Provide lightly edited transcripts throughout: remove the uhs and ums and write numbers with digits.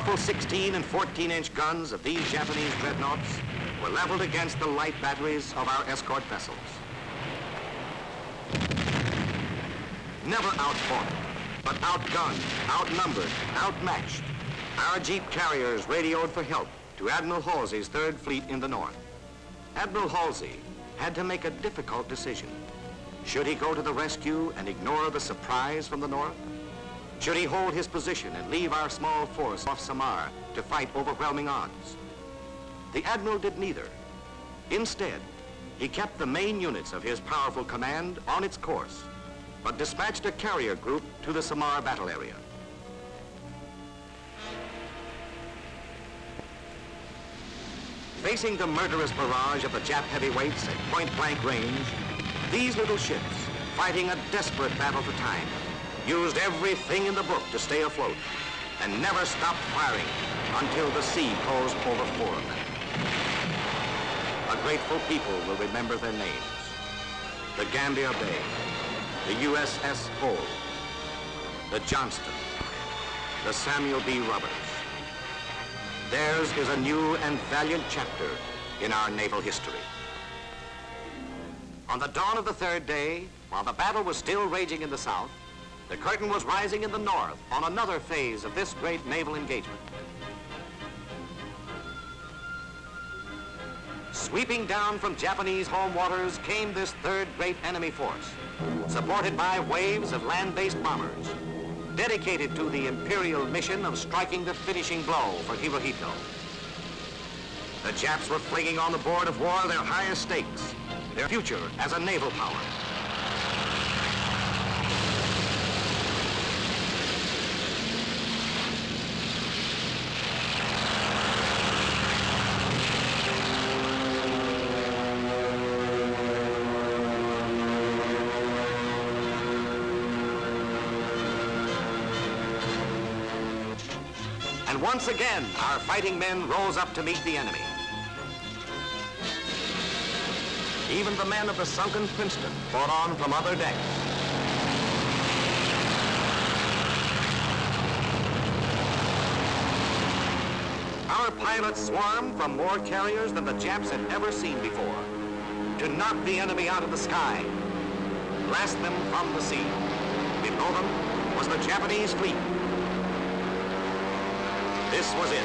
powerful 16 and 14-inch guns of these Japanese dreadnoughts were leveled against the light batteries of our escort vessels. Never outfought, but outgunned, outnumbered, outmatched, our jeep carriers radioed for help to Admiral Halsey's Third Fleet in the north. Admiral Halsey had to make a difficult decision. Should he go to the rescue and ignore the surprise from the north? Should he hold his position and leave our small force off Samar to fight overwhelming odds? The Admiral did neither. Instead, he kept the main units of his powerful command on its course, but dispatched a carrier group to the Samar battle area. Facing the murderous barrage of the Jap heavyweights at point-blank range, these little ships, fighting a desperate battle for time, used everything in the book to stay afloat and never stopped firing until the sea closed over 4 of them. A grateful people will remember their names: the Gambier Bay, the USS Hull, the Johnston, the Samuel B. Roberts. Theirs is a new and valiant chapter in our naval history. On the dawn of the third day, while the battle was still raging in the south, the curtain was rising in the north on another phase of this great naval engagement. Sweeping down from Japanese home waters came this third great enemy force, supported by waves of land-based bombers, dedicated to the imperial mission of striking the finishing blow for Hirohito. The Japs were flinging on the board of war their highest stakes, their future as a naval power. And once again, our fighting men rose up to meet the enemy. Even the men of the sunken Princeton fought on from other decks. Our pilots swarmed from more carriers than the Japs had ever seen before to knock the enemy out of the sky, blast them from the sea. Below them was the Japanese fleet. This was it.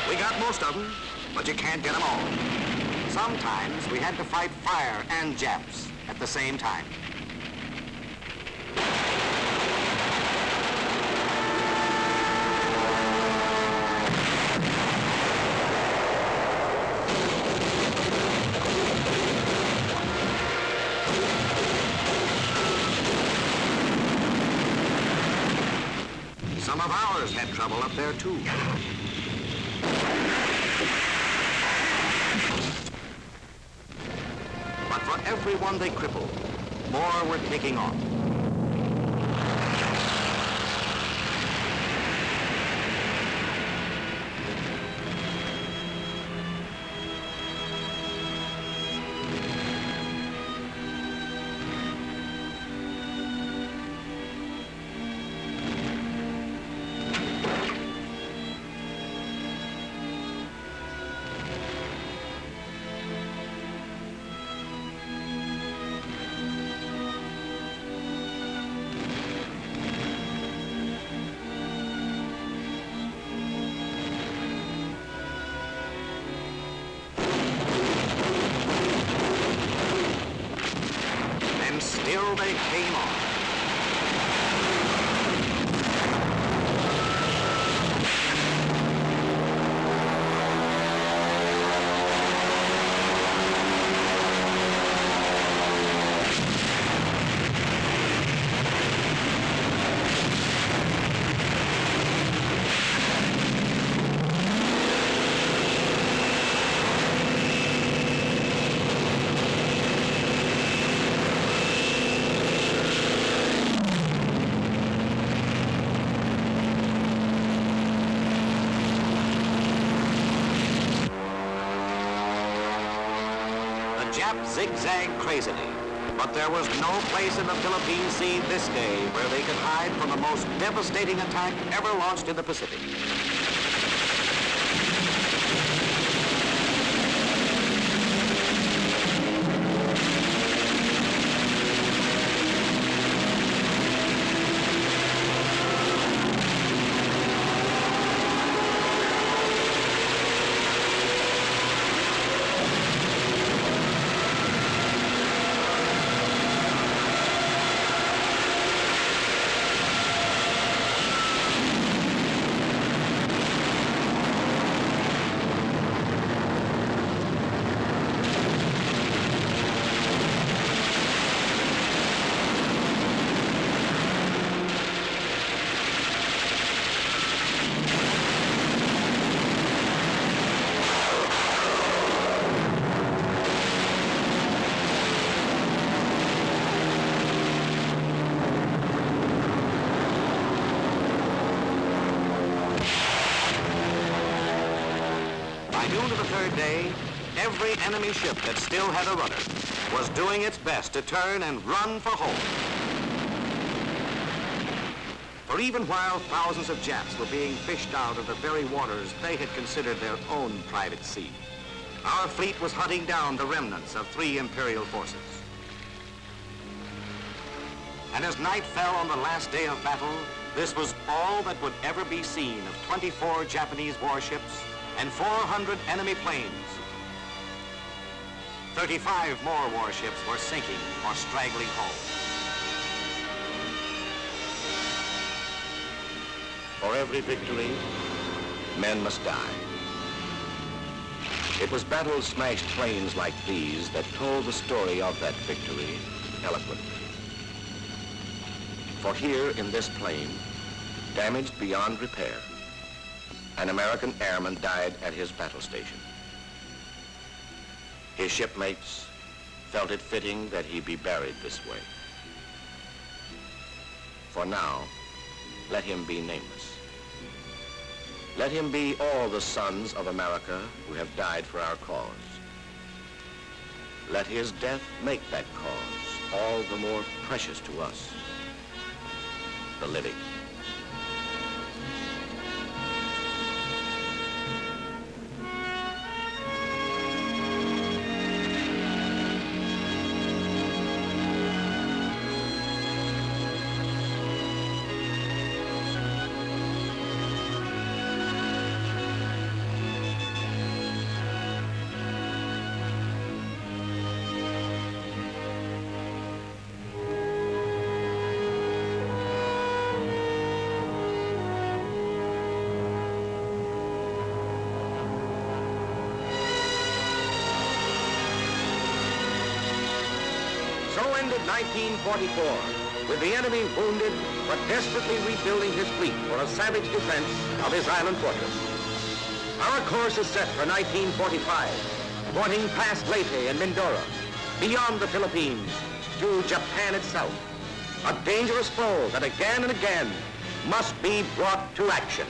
We got most of them, but you can't get them all. Sometimes we had to fight fire and Japs at the same time. Some of ours had trouble up there too. But for every one they crippled, more were taking off. fight came on. Japs zigzagged crazily, but there was no place in the Philippine Sea this day where they could hide from the most devastating attack ever launched in the Pacific. By noon of the third day, every enemy ship that still had a rudder was doing its best to turn and run for home. For even while thousands of Japs were being fished out of the very waters they had considered their own private sea, our fleet was hunting down the remnants of 3 Imperial forces. And as night fell on the last day of battle, this was all that would ever be seen of 24 Japanese warships and 400 enemy planes. 35 more warships were sinking or straggling home. For every victory, men must die. It was battle-smashed planes like these that told the story of that victory eloquently. For here in this plane, damaged beyond repair, an American airman died at his battle station. His shipmates felt it fitting that he be buried this way. For now, let him be nameless. Let him be all the sons of America who have died for our cause. Let his death make that cause all the more precious to us, the living. So ended 1944, with the enemy wounded but desperately rebuilding his fleet for a savage defense of his island fortress. Our course is set for 1945, pointing past Leyte and Mindoro, beyond the Philippines, to Japan itself, a dangerous foe that again and again must be brought to action.